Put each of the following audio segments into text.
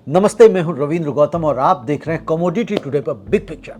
नमस्ते, मैं हूं रविंद्र गौतम और आप देख रहे हैं कमोडिटी टुडे पर बिग पिक्चर।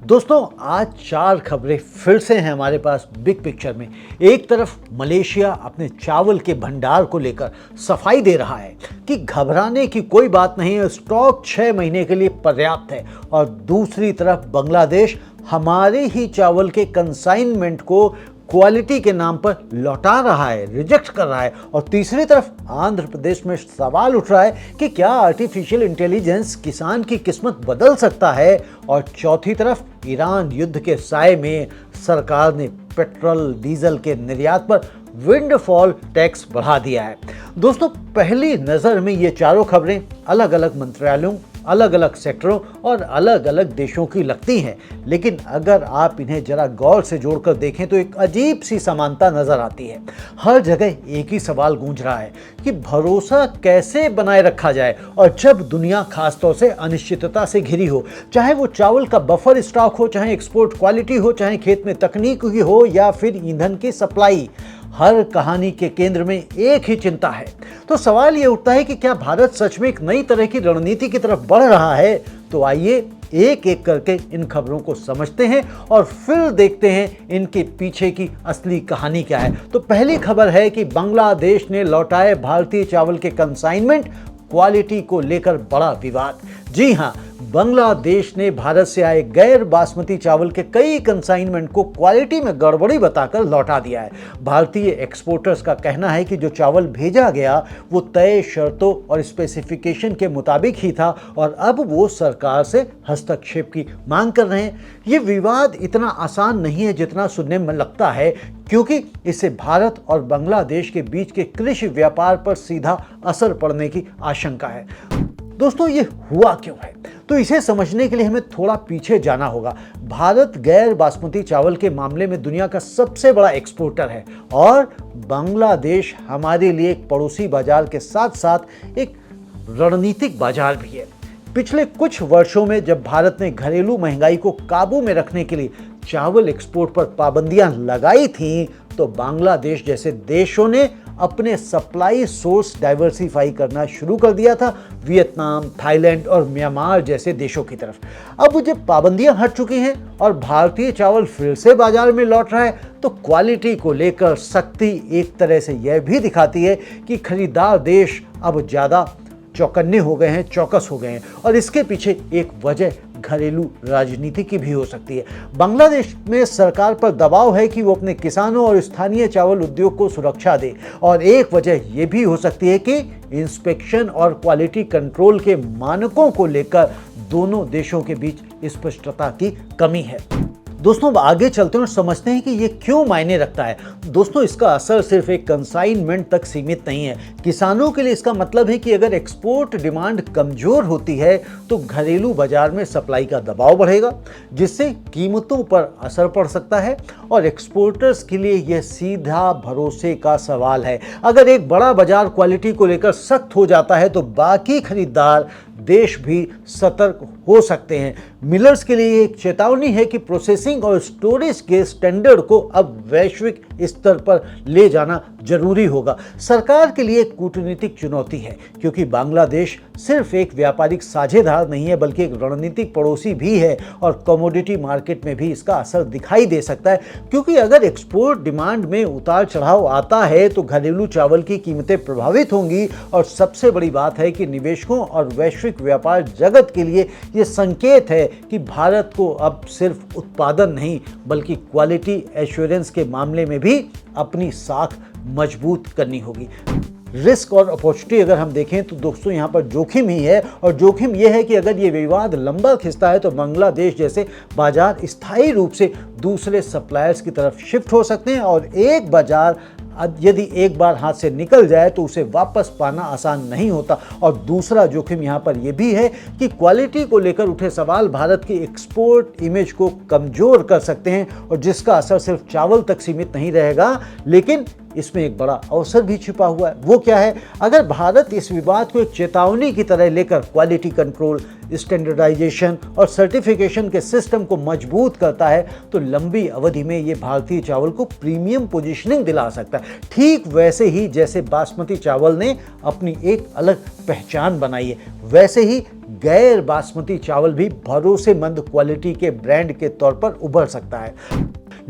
दोस्तों, आज 4 खबरें फिर से हैं हमारे पास बिग पिक्चर में। एक तरफ मलेशिया अपने चावल के भंडार को लेकर सफाई दे रहा है कि घबराने की कोई बात नहीं है, स्टॉक 6 महीने के लिए पर्याप्त है। और दूसरी तरफ बांग्लादेश हमारे ही चावल के कंसाइनमेंट को क्वालिटी के नाम पर लौटा रहा है, रिजेक्ट कर रहा है। और तीसरी तरफ आंध्र प्रदेश में सवाल उठ रहा है कि क्या आर्टिफिशियल इंटेलिजेंस किसान की किस्मत बदल सकता है। और चौथी तरफ ईरान युद्ध के साए में सरकार ने पेट्रोल डीजल के निर्यात पर विंडफॉल टैक्स बढ़ा दिया है। दोस्तों, पहली नज़र में ये चारों खबरें अलग अलग मंत्रालयों, अलग अलग सेक्टरों और अलग अलग देशों की लगती हैं, लेकिन अगर आप इन्हें जरा गौर से जोड़कर देखें तो एक अजीब सी समानता नजर आती है। हर जगह एक ही सवाल गूंज रहा है कि भरोसा कैसे बनाए रखा जाए और जब दुनिया खासतौर से अनिश्चितता से घिरी हो, चाहे वो चावल का बफर स्टॉक हो, चाहे एक्सपोर्ट क्वालिटी हो, चाहे खेत में तकनीक ही हो या फिर ईंधन की सप्लाई। हर कहानी के केंद्र में एक ही चिंता है। तो सवाल ये उठता है कि क्या भारत सच में एक नई तरह की रणनीति की तरफ बढ़ रहा है? तो आइए एक एक करके इन खबरों को समझते हैं और फिर देखते हैं इनके पीछे की असली कहानी क्या है। तो पहली खबर है कि बांग्लादेश ने लौटाए भारतीय चावल के कंसाइनमेंट, क्वालिटी को लेकर बड़ा विवाद। जी हां, बांग्लादेश ने भारत से आए गैर बासमती चावल के कई कंसाइनमेंट को क्वालिटी में गड़बड़ी बताकर लौटा दिया है। भारतीय एक्सपोर्टर्स का कहना है कि जो चावल भेजा गया वो तय शर्तों और स्पेसिफिकेशन के मुताबिक ही था और अब वो सरकार से हस्तक्षेप की मांग कर रहे हैं। ये विवाद इतना आसान नहीं है जितना सुनने में लगता है, क्योंकि इससे भारत और बांग्लादेश के बीच के कृषि व्यापार पर सीधा असर पड़ने की आशंका है। दोस्तों, ये हुआ क्यों है? तो इसे समझने के लिए हमें थोड़ा पीछे जाना होगा। भारत गैर बासमती चावल के मामले में दुनिया का सबसे बड़ा एक्सपोर्टर है और बांग्लादेश हमारे लिए एक पड़ोसी बाजार के साथ साथ एक रणनीतिक बाजार भी है। पिछले कुछ वर्षों में जब भारत ने घरेलू महंगाई को काबू में रखने के लिए चावल एक्सपोर्ट पर पाबंदियां लगाई थीं, तो बांग्लादेश जैसे देशों ने अपने सप्लाई सोर्स डाइवर्सिफाई करना शुरू कर दिया था, वियतनाम, थाईलैंड और म्यांमार जैसे देशों की तरफ। अब जब पाबंदियां हट चुकी हैं और भारतीय चावल फिर से बाजार में लौट रहा है, तो क्वालिटी को लेकर सख्ती एक तरह से यह भी दिखाती है कि खरीदार देश अब ज़्यादा चौकन्ने हो गए हैं, चौकस हो गए हैं। और इसके पीछे एक वजह घरेलू राजनीति की भी हो सकती है। बांग्लादेश में सरकार पर दबाव है कि वो अपने किसानों और स्थानीय चावल उद्योग को सुरक्षा दे, और एक वजह यह भी हो सकती है कि इंस्पेक्शन और क्वालिटी कंट्रोल के मानकों को लेकर दोनों देशों के बीच स्पष्टता की कमी है। दोस्तों, अब आगे चलते हैं और समझते हैं कि ये क्यों मायने रखता है। दोस्तों, इसका असर सिर्फ एक कंसाइनमेंट तक सीमित नहीं है। किसानों के लिए इसका मतलब है कि अगर एक्सपोर्ट डिमांड कमजोर होती है तो घरेलू बाजार में सप्लाई का दबाव बढ़ेगा, जिससे कीमतों पर असर पड़ सकता है। और एक्सपोर्टर्स के लिए यह सीधा भरोसे का सवाल है। अगर एक बड़ा बाजार क्वालिटी को लेकर सख्त हो जाता है तो बाकी खरीदार देश भी सतर्क हो सकते हैं। मिलर्स के लिए एक चेतावनी है कि प्रोसेसिंग और स्टोरेज के स्टैंडर्ड को अब वैश्विक स्तर पर ले जाना जरूरी होगा। सरकार के लिए एक कूटनीतिक चुनौती है, क्योंकि बांग्लादेश सिर्फ एक व्यापारिक साझेदार नहीं है बल्कि एक रणनीतिक पड़ोसी भी है और कमोडिटी मार्केट में भी इसका असर दिखाई दे सकता है। क्योंकि अगर एक्सपोर्ट डिमांड में उतार चढ़ाव आता है तो घरेलू चावल की कीमतें प्रभावित होंगी। और सबसे बड़ी बात है कि निवेशकों और वैश्विक व्यापार जगत के लिए यह संकेत है कि भारत को अब सिर्फ उत्पादन नहीं बल्कि क्वालिटी एश्योरेंस के मामले में भी अपनी साख मजबूत करनी होगी। रिस्क और अपॉर्चुनिटी अगर हम देखें तो दोस्तों, यहाँ पर जोखिम ही है। और जोखिम यह है कि अगर ये विवाद लंबा खिंचता है तो बांग्लादेश जैसे बाजार स्थायी रूप से दूसरे सप्लायर्स की तरफ शिफ्ट हो सकते हैं और एक बाजार यदि एक बार हाथ से निकल जाए तो उसे वापस पाना आसान नहीं होता। और दूसरा जोखिम यहाँ पर यह भी है कि क्वालिटी को लेकर उठे सवाल भारत की एक्सपोर्ट इमेज को कमजोर कर सकते हैं, और जिसका असर सिर्फ चावल तक सीमित नहीं रहेगा लेकिन इसमें एक बड़ा अवसर भी छिपा हुआ है। वो क्या है? अगर भारत इस विवाद को एक चेतावनी की तरह लेकर क्वालिटी कंट्रोल, स्टैंडर्डाइजेशन और सर्टिफिकेशन के सिस्टम को मजबूत करता है तो लंबी अवधि में ये भारतीय चावल को प्रीमियम पोजीशनिंग दिला सकता है, ठीक वैसे ही जैसे बासमती चावल ने अपनी एक अलग पहचान बनाई है, वैसे ही गैर बासमती चावल भी भरोसेमंद क्वालिटी के ब्रांड के तौर पर उभर सकता है।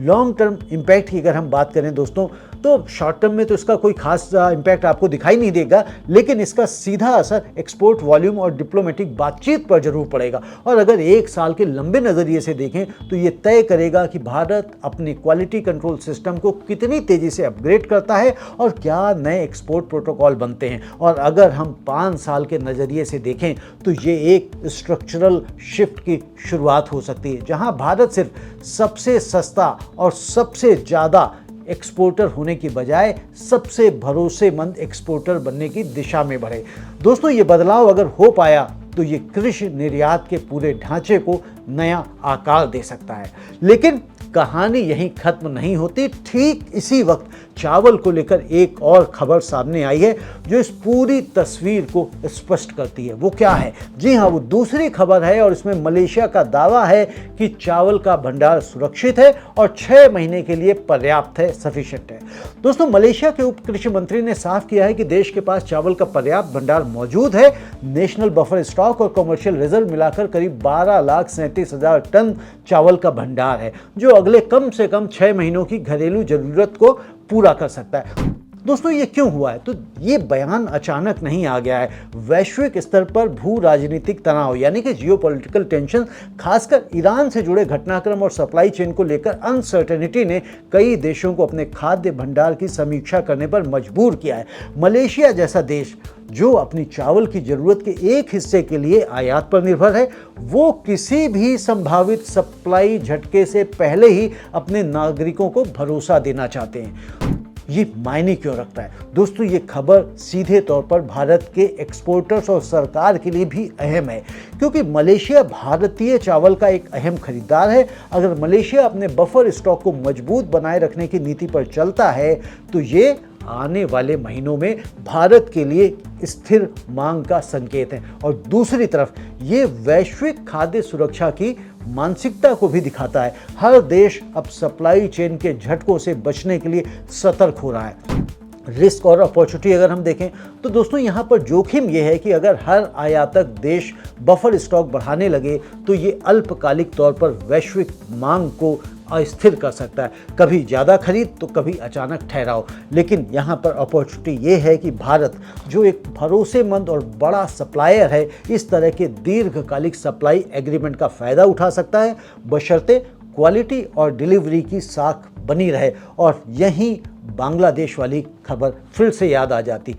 लॉन्ग टर्म इम्पैक्ट की अगर हम बात करें दोस्तों, तो शॉर्ट टर्म में तो इसका कोई खास इम्पैक्ट आपको दिखाई नहीं देगा, लेकिन इसका सीधा असर एक्सपोर्ट वॉल्यूम और डिप्लोमेटिक बातचीत पर जरूर पड़ेगा। और अगर एक साल के लंबे नज़रिए से देखें तो ये तय करेगा कि भारत अपने क्वालिटी कंट्रोल सिस्टम को कितनी तेज़ी से अपग्रेड करता है और क्या नए एक्सपोर्ट प्रोटोकॉल बनते हैं। और अगर हम 5 साल के नज़रिए से देखें तो ये एक स्ट्रक्चरल शिफ्ट की शुरुआत हो सकती है, जहां भारत सिर्फ सबसे सस्ता और सबसे ज़्यादा एक्सपोर्टर होने की बजाय सबसे भरोसेमंद एक्सपोर्टर बनने की दिशा में बढ़े। दोस्तों, ये बदलाव अगर हो पाया तो ये कृषि निर्यात के पूरे ढांचे को नया आकार दे सकता है। लेकिन कहानी यहीं खत्म नहीं होती। ठीक इसी वक्त चावल को लेकर एक और खबर सामने आई है जो इस पूरी तस्वीर को स्पष्ट करती है। वो क्या है? जी हाँ, वो दूसरी खबर है और इसमें मलेशिया का दावा है कि चावल का भंडार सुरक्षित है और 6 महीने के लिए पर्याप्त है, सफिशिएंट है। दोस्तों, मलेशिया के उप कृषि मंत्री ने साफ किया है कि देश के पास चावल का पर्याप्त भंडार मौजूद है। नेशनल बफर स्टॉक और कमर्शियल रिजर्व मिलाकर करीब 12,37,000 टन चावल का भंडार है, जो अगले कम से कम 6 महीनों की घरेलू जरूरत को पूरा कर सकता है। दोस्तों, ये क्यों हुआ है? तो ये बयान अचानक नहीं आ गया है। वैश्विक स्तर पर भू राजनीतिक तनाव यानी कि जियोपॉलिटिकल टेंशन, खासकर ईरान से जुड़े घटनाक्रम और सप्लाई चेन को लेकर अनसर्टेनिटी ने कई देशों को अपने खाद्य भंडार की समीक्षा करने पर मजबूर किया है। मलेशिया जैसा देश जो अपनी चावल की जरूरत के एक हिस्से के लिए आयात पर निर्भर है, वो किसी भी संभावित सप्लाई झटके से पहले ही अपने नागरिकों को भरोसा देना चाहते हैं। ये मायने क्यों रखता है? दोस्तों, ये खबर सीधे तौर पर भारत के एक्सपोर्टर्स और सरकार के लिए भी अहम है, क्योंकि मलेशिया भारतीय चावल का एक अहम खरीदार है। अगर मलेशिया अपने बफर स्टॉक को मजबूत बनाए रखने की नीति पर चलता है तो ये आने वाले महीनों में भारत के लिए स्थिर मांग का संकेत है। और दूसरी तरफ ये वैश्विक खाद्य सुरक्षा की मानसिकता को भी दिखाता है। हर देश अब सप्लाई चेन के झटकों से बचने के लिए सतर्क हो रहा है। रिस्क और अपॉर्चुनिटी अगर हम देखें तो दोस्तों, यहाँ पर जोखिम यह है कि अगर हर आयातक देश बफर स्टॉक बढ़ाने लगे तो ये अल्पकालिक तौर पर वैश्विक मांग को अस्थिर कर सकता है, कभी ज़्यादा खरीद तो कभी अचानक ठहराव। लेकिन यहाँ पर अपॉर्चुनिटी ये है कि भारत जो एक भरोसेमंद और बड़ा सप्लायर है, इस तरह के दीर्घकालिक सप्लाई एग्रीमेंट का फ़ायदा उठा सकता है, बशर्ते क्वालिटी और डिलीवरी की साख बनी रहे। और यहीं बांग्लादेश वाली खबर फिर से याद आ जाती।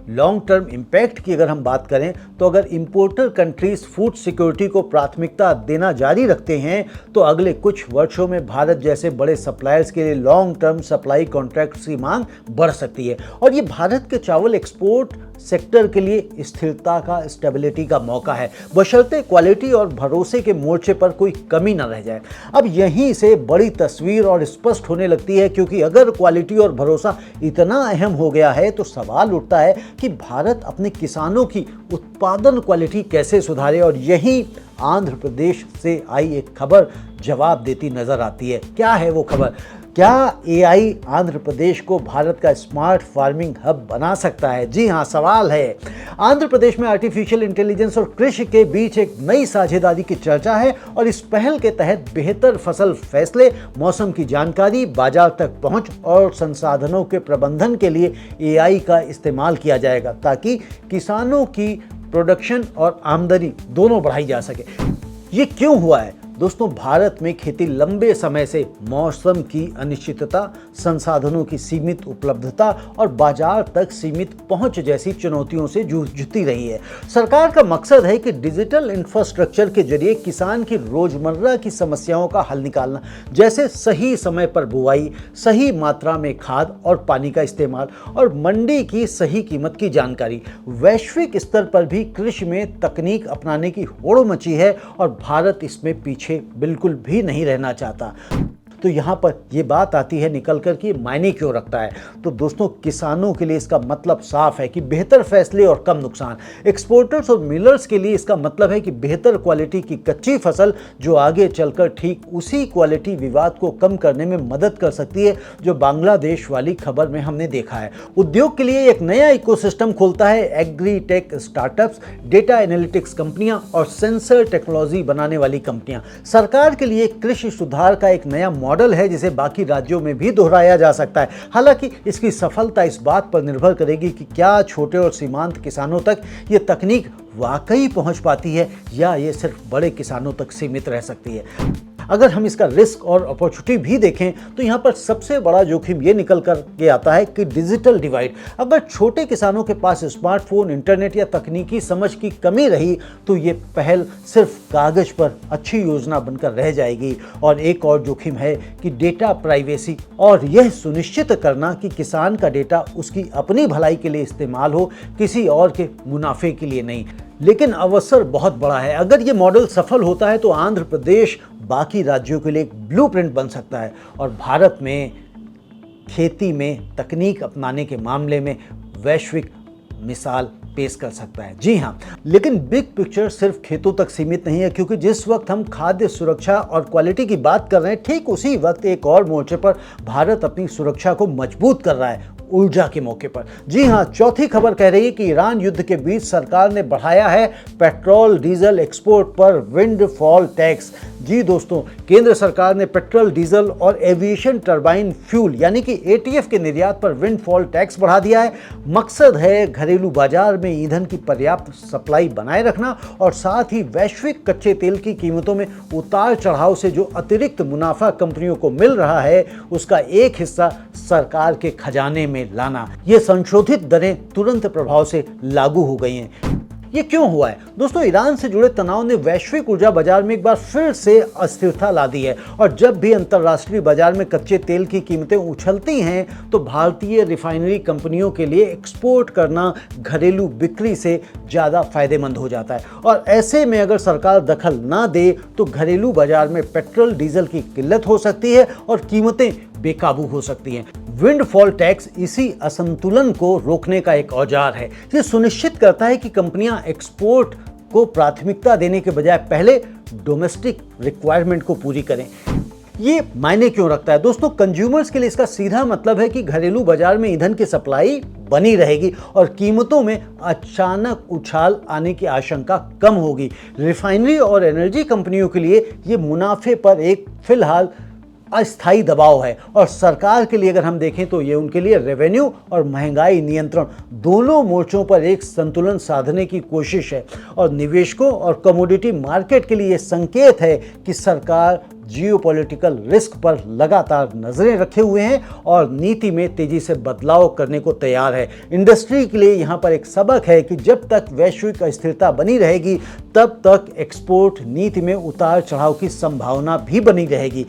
लॉन्ग टर्म इम्पैक्ट की अगर हम बात करें तो अगर इंपोर्टर कंट्रीज फूड सिक्योरिटी को प्राथमिकता देना जारी रखते हैं तो अगले कुछ वर्षों में भारत जैसे बड़े सप्लायर्स के लिए लॉन्ग टर्म सप्लाई कॉन्ट्रैक्ट्स की मांग बढ़ सकती है। और ये भारत के चावल एक्सपोर्ट सेक्टर के लिए स्थिरता का, स्टेबिलिटी का मौका है, बशर्ते क्वालिटी और भरोसे के मोर्चे पर कोई कमी ना रह जाए। अब यहीं से बड़ी तस्वीर और स्पष्ट होने लगती है, क्योंकि अगर क्वालिटी और भरोसा इतना अहम हो गया है तो सवाल उठता है कि भारत अपने किसानों की उत्पादन क्वालिटी कैसे सुधारे। और यही आंध्र प्रदेश से आई एक खबर जवाब देती नजर आती है। क्या है वो खबर? क्या एआई आंध्र प्रदेश को भारत का स्मार्ट फार्मिंग हब बना सकता है? जी हाँ, सवाल है। आंध्र प्रदेश में आर्टिफिशियल इंटेलिजेंस और कृषि के बीच एक नई साझेदारी की चर्चा है और इस पहल के तहत बेहतर फसल फैसले, मौसम की जानकारी, बाजार तक पहुंच और संसाधनों के प्रबंधन के लिए एआई का इस्तेमाल किया जाएगा, ताकि किसानों की प्रोडक्शन और आमदनी दोनों बढ़ाई जा सके। ये क्यों हुआ है? दोस्तों, भारत में खेती लंबे समय से मौसम की अनिश्चितता, संसाधनों की सीमित उपलब्धता और बाजार तक सीमित पहुंच जैसी चुनौतियों से जूझती रही है। सरकार का मकसद है कि डिजिटल इंफ्रास्ट्रक्चर के जरिए किसान की रोजमर्रा की समस्याओं का हल निकालना, जैसे सही समय पर बुआई, सही मात्रा में खाद और पानी का इस्तेमाल और मंडी की सही कीमत की जानकारी। वैश्विक स्तर पर भी कृषि में तकनीक अपनाने की होड़ मची है और भारत इसमें पीछे बिल्कुल भी नहीं रहना चाहता। तो यहाँ पर ये बात आती है निकल कर कि मायने क्यों रखता है। तो दोस्तों किसानों के लिए इसका मतलब साफ है कि बेहतर फैसले और कम नुकसान। एक्सपोर्टर्स और मिलर्स के लिए इसका मतलब है कि बेहतर क्वालिटी की कच्ची फसल जो आगे चलकर ठीक उसी क्वालिटी विवाद को कम करने में मदद कर सकती है जो बांग्लादेश वाली खबर में हमने देखा है। उद्योग के लिए एक नया इकोसिस्टम खोलता है। Agri tech startups, data analytics कंपनियां और सेंसर टेक्नोलॉजी बनाने वाली कंपनियां। सरकार के लिए कृषि सुधार का एक नया मॉडल है जिसे बाकी राज्यों में भी दोहराया जा सकता है। हालांकि इसकी सफलता इस बात पर निर्भर करेगी कि क्या छोटे और सीमांत किसानों तक ये तकनीक वाकई पहुंच पाती है या ये सिर्फ बड़े किसानों तक सीमित रह सकती है। अगर हम इसका रिस्क और अपॉर्चुनिटी भी देखें तो यहाँ पर सबसे बड़ा जोखिम ये निकल कर के आता है कि डिजिटल डिवाइड। अगर छोटे किसानों के पास स्मार्टफोन, इंटरनेट या तकनीकी समझ की कमी रही तो ये पहल सिर्फ कागज पर अच्छी योजना बनकर रह जाएगी। और एक और जोखिम है कि डेटा प्राइवेसी और यह सुनिश्चित करना कि किसान का डेटा उसकी अपनी भलाई के लिए इस्तेमाल हो, किसी और के मुनाफे के लिए नहीं। लेकिन अवसर बहुत बड़ा है। अगर ये मॉडल सफल होता है तो आंध्र प्रदेश बाकी राज्यों के लिए एक ब्लूप्रिंट बन सकता है और भारत में खेती में तकनीक अपनाने के मामले में वैश्विक मिसाल पेश कर सकता है। जी हाँ, लेकिन बिग पिक्चर सिर्फ खेतों तक सीमित नहीं है, क्योंकि जिस वक्त हम खाद्य सुरक्षा और क्वालिटी की बात कर रहे हैं ठीक उसी वक्त एक और मोर्चे पर भारत अपनी सुरक्षा को मजबूत कर रहा है, ऊर्जा के मौके पर। जी हां, चौथी खबर कह रही है कि ईरान युद्ध के बीच सरकार ने बढ़ाया है पेट्रोल डीजल एक्सपोर्ट पर विंडफॉल टैक्स। जी दोस्तों, केंद्र सरकार ने पेट्रोल डीजल और एविएशन टरबाइन फ्यूल यानी कि एटीएफ के निर्यात पर विंडफॉल टैक्स बढ़ा दिया है। मकसद है घरेलू बाजार में ईंधन की पर्याप्त सप्लाई बनाए रखना और साथ ही वैश्विक कच्चे तेल की कीमतों में उतार चढ़ाव से जो अतिरिक्त मुनाफा कंपनियों को मिल रहा है उसका एक हिस्सा सरकार के खजाने में लाना। ये संशोधित दरें तुरंत प्रभाव से लागू हो गई हैं। ये क्यों हुआ है दोस्तों? ईरान से जुड़े तनाव ने वैश्विक ऊर्जा बाजार में एक बार फिर से अस्थिरता ला दी है और जब भी अंतर्राष्ट्रीय बाजार में कच्चे तेल की कीमतें उछलती हैं तो भारतीय रिफाइनरी कंपनियों के लिए एक्सपोर्ट करना घरेलू बिक्री से ज़्यादा फायदेमंद हो जाता है। और ऐसे में अगर सरकार दखल ना दे तो घरेलू बाजार में पेट्रोल डीजल की किल्लत हो सकती है और कीमतें बेकाबू हो सकती हैं। विंडफॉल टैक्स इसी असंतुलन को रोकने का एक औजार है। ये सुनिश्चित करता है कि कंपनियां एक्सपोर्ट को प्राथमिकता देने के बजाय पहले डोमेस्टिक रिक्वायरमेंट को पूरी करें। ये मायने क्यों रखता है दोस्तों? कंज्यूमर्स के लिए इसका सीधा मतलब है कि घरेलू बाजार में ईंधन की सप्लाई बनी रहेगी और कीमतों में अचानक उछाल आने की आशंका कम होगी। रिफाइनरी और एनर्जी कंपनियों के लिए ये मुनाफे पर एक फिलहाल अस्थायी दबाव है और सरकार के लिए अगर हम देखें तो ये उनके लिए रेवेन्यू और महंगाई नियंत्रण दोनों मोर्चों पर एक संतुलन साधने की कोशिश है। और निवेशकों और कमोडिटी मार्केट के लिए ये संकेत है कि सरकार जियोपॉलिटिकल रिस्क पर लगातार नजरें रखे हुए हैं और नीति में तेजी से बदलाव करने को तैयार है। इंडस्ट्री के लिए यहाँ पर एक सबक है कि जब तक वैश्विक अस्थिरता बनी रहेगी तब तक एक्सपोर्ट नीति में उतार चढ़ाव की संभावना भी बनी रहेगी।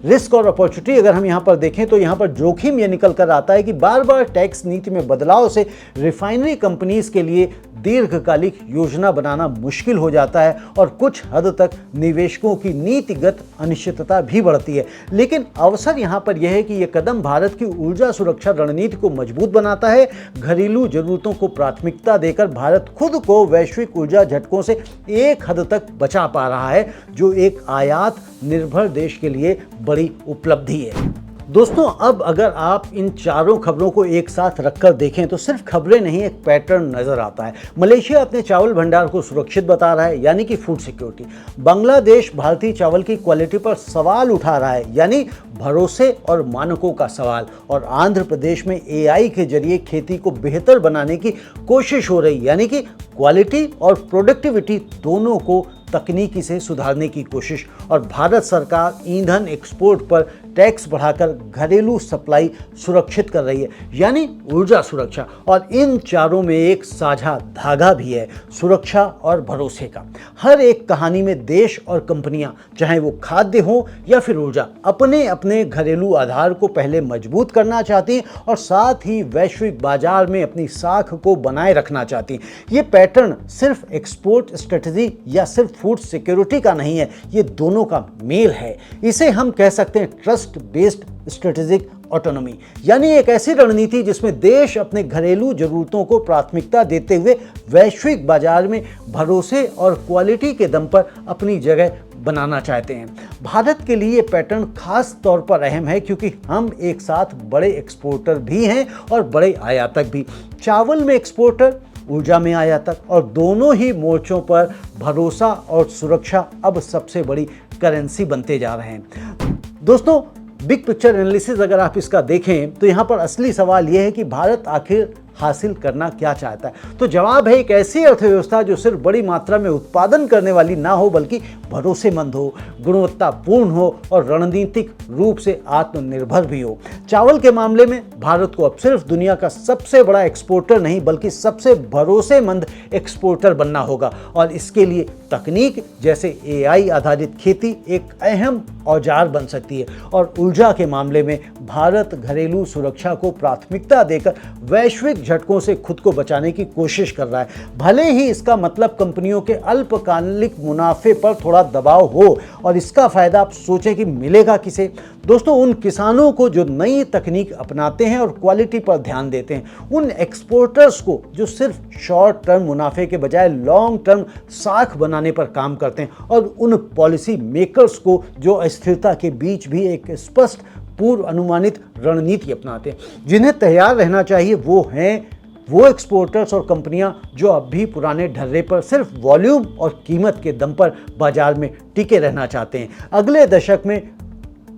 रिस्क और अपॉर्चुनिटी अगर हम यहाँ पर देखें तो यहाँ पर जोखिम ये निकल कर आता है कि बार बार टैक्स नीति में बदलाव से रिफाइनरी कंपनीज के लिए दीर्घकालिक योजना बनाना मुश्किल हो जाता है और कुछ हद तक निवेशकों की नीतिगत अनिश्चितता भी बढ़ती है। लेकिन अवसर यहाँ पर यह है कि यह कदम भारत की ऊर्जा सुरक्षा रणनीति को मजबूत बनाता है। घरेलू जरूरतों को प्राथमिकता देकर भारत खुद को वैश्विक ऊर्जा झटकों से एक हद तक बचा पा रहा है, जो एक आयात निर्भर देश के लिए बड़ी उपलब्धि है। दोस्तों, अब अगर आप इन चारों खबरों को एक साथ रखकर देखें तो सिर्फ खबरें नहीं, एक पैटर्न नजर आता है। मलेशिया अपने चावल भंडार को सुरक्षित बता रहा है, यानी कि फूड सिक्योरिटी। बांग्लादेश भारतीय चावल की क्वालिटी पर सवाल उठा रहा है, यानी भरोसे और मानकों का सवाल। और आंध्र प्रदेश में एआई के जरिए खेती को बेहतर बनाने की कोशिश हो रही, यानी कि क्वालिटी और प्रोडक्टिविटी दोनों को तकनीकी से सुधारने की कोशिश। और भारत सरकार ईंधन एक्सपोर्ट पर टैक्स बढ़ाकर घरेलू सप्लाई सुरक्षित कर रही है, यानी ऊर्जा सुरक्षा। और इन चारों में एक साझा धागा भी है, सुरक्षा और भरोसे का। हर एक कहानी में देश और कंपनियां, चाहे वो खाद्य हो या फिर ऊर्जा, अपने अपने घरेलू आधार को पहले मजबूत करना चाहती हैं और साथ ही वैश्विक बाजार में अपनी साख को बनाए रखना चाहती हैं। ये पैटर्न सिर्फ एक्सपोर्ट स्ट्रेटजी या सिर्फ फूड सिक्योरिटी का नहीं है, ये दोनों का मेल है। इसे हम कह सकते हैं trust trust based strategic autonomy, यानी एक ऐसी रणनीति जिसमें देश अपने घरेलू जरूरतों को प्राथमिकता देते हुए वैश्विक बाजार में भरोसे और क्वालिटी के दम पर अपनी जगह बनाना चाहते हैं। भारत के लिए ये पैटर्न खास तौर पर अहम है क्योंकि हम एक साथ बड़े एक्सपोर्टर भी हैं और बड़े आयातक भी। चावल में एक्सपोर्टर, ऊर्जा में आयातक, और दोनों ही मोर्चों पर भरोसा और सुरक्षा अब सबसे बड़ी करेंसी बनते जा रहे हैं। दोस्तों, बिग पिक्चर एनालिसिस अगर आप इसका देखें तो यहाँ पर असली सवाल यह है कि भारत आखिर हासिल करना क्या चाहता है। तो जवाब है एक ऐसी अर्थव्यवस्था जो सिर्फ बड़ी मात्रा में उत्पादन करने वाली ना हो बल्कि भरोसेमंद हो, गुणवत्तापूर्ण हो और रणनीतिक रूप से आत्मनिर्भर भी हो। चावल के मामले में भारत को अब सिर्फ दुनिया का सबसे बड़ा एक्सपोर्टर नहीं बल्कि सबसे भरोसेमंद एक्सपोर्टर बनना होगा और इसके लिए तकनीक जैसे AI आधारित खेती एक अहम औजार बन सकती है। और ऊर्जा के मामले में भारत घरेलू सुरक्षा को प्राथमिकता देकर वैश्विक झटकों से खुद को बचाने की कोशिश कर रहा है, भले ही इसका मतलब कंपनियों के अल्पकालिक मुनाफे पर थोड़ा दबाव हो। और इसका फायदा आप सोचें कि मिलेगा किसे? दोस्तों, उन किसानों को जो नई तकनीक अपनाते हैं और क्वालिटी पर ध्यान देते हैं, उन एक्सपोर्टर्स को जो सिर्फ शॉर्ट टर्म मुनाफे के बजाय लॉन्ग टर्म साख बनाने पर काम करते हैं, और उन पॉलिसी मेकर्स को जो अस्थिरता के बीच भी एक स्पष्ट पूर्व अनुमानित रणनीति अपनाते हैं। जिन्हें तैयार रहना चाहिए वो हैं वो एक्सपोर्टर्स और कंपनियां जो अब भी पुराने ढर्रे पर सिर्फ वॉल्यूम और कीमत के दम पर बाजार में टिके रहना चाहते हैं। अगले दशक में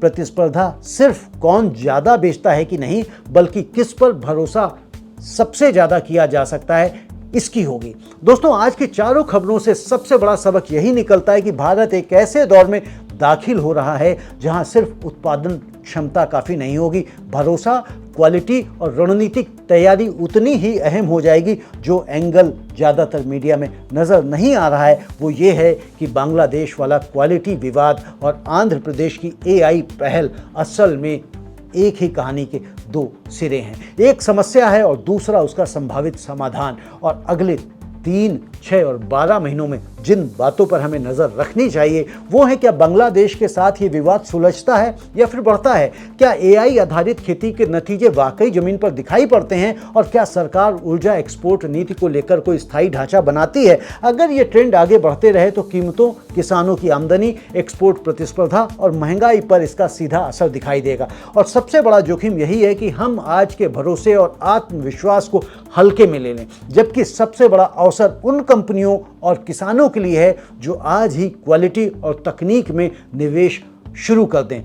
प्रतिस्पर्धा सिर्फ कौन ज़्यादा बेचता है कि नहीं, बल्कि किस पर भरोसा सबसे ज़्यादा किया जा सकता है, इसकी होगी। दोस्तों, आज की चारों खबरों से सबसे बड़ा सबक यही निकलता है कि भारत एक ऐसे दौर में दाखिल हो रहा है जहां सिर्फ उत्पादन क्षमता काफ़ी नहीं होगी, भरोसा, क्वालिटी और रणनीतिक तैयारी उतनी ही अहम हो जाएगी। जो एंगल ज़्यादातर मीडिया में नज़र नहीं आ रहा है वो ये है कि बांग्लादेश वाला क्वालिटी विवाद और आंध्र प्रदेश की AI पहल असल में एक ही कहानी के दो सिरे हैं। एक समस्या है और दूसरा उसका संभावित समाधान। और अगले 3, 6 और 12 महीनों में जिन बातों पर हमें नज़र रखनी चाहिए वो है, क्या बांग्लादेश के साथ ये विवाद सुलझता है या फिर बढ़ता है? क्या AI आधारित खेती के नतीजे वाकई ज़मीन पर दिखाई पड़ते हैं? और क्या सरकार ऊर्जा एक्सपोर्ट नीति को लेकर कोई स्थायी ढांचा बनाती है? अगर ये ट्रेंड आगे बढ़ते रहे तो कीमतों, किसानों की आमदनी, एक्सपोर्ट प्रतिस्पर्धा और महंगाई पर इसका सीधा असर दिखाई देगा। और सबसे बड़ा जोखिम यही है कि हम आज के भरोसे और आत्मविश्वास को हल्के में ले लें, जबकि सबसे बड़ा अवसर उन कंपनियों और किसानों के लिए है जो आज ही क्वालिटी और तकनीक में निवेश शुरू कर दें।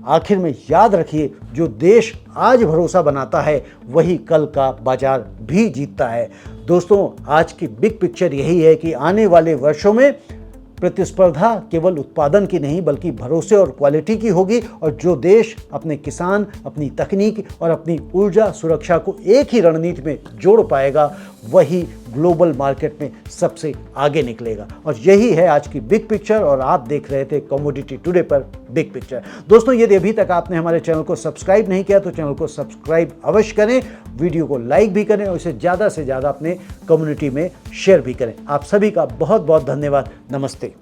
आखिर में याद रखिए, जो देश आज भरोसा बनाता है वही कल का बाजार भी जीतता है। दोस्तों, आज की बिग पिक्चर यही है कि आने वाले वर्षों में प्रतिस्पर्धा केवल उत्पादन की नहीं बल्कि भरोसे और क्वालिटी की होगी। और जो देश अपने किसान, अपनी तकनीक और अपनी ऊर्जा सुरक्षा को एक ही रणनीति में जोड़ पाएगा वही ग्लोबल मार्केट में सबसे आगे निकलेगा। और यही है आज की बिग पिक्चर और आप देख रहे थे कमोडिटी टुडे पर बिग पिक्चर। दोस्तों, यदि अभी तक आपने हमारे चैनल को सब्सक्राइब नहीं किया तो चैनल को सब्सक्राइब अवश्य करें, वीडियो को लाइक भी करें और इसे ज़्यादा से ज़्यादा अपने कम्युनिटी में शेयर भी करें। आप सभी का बहुत बहुत धन्यवाद। नमस्ते।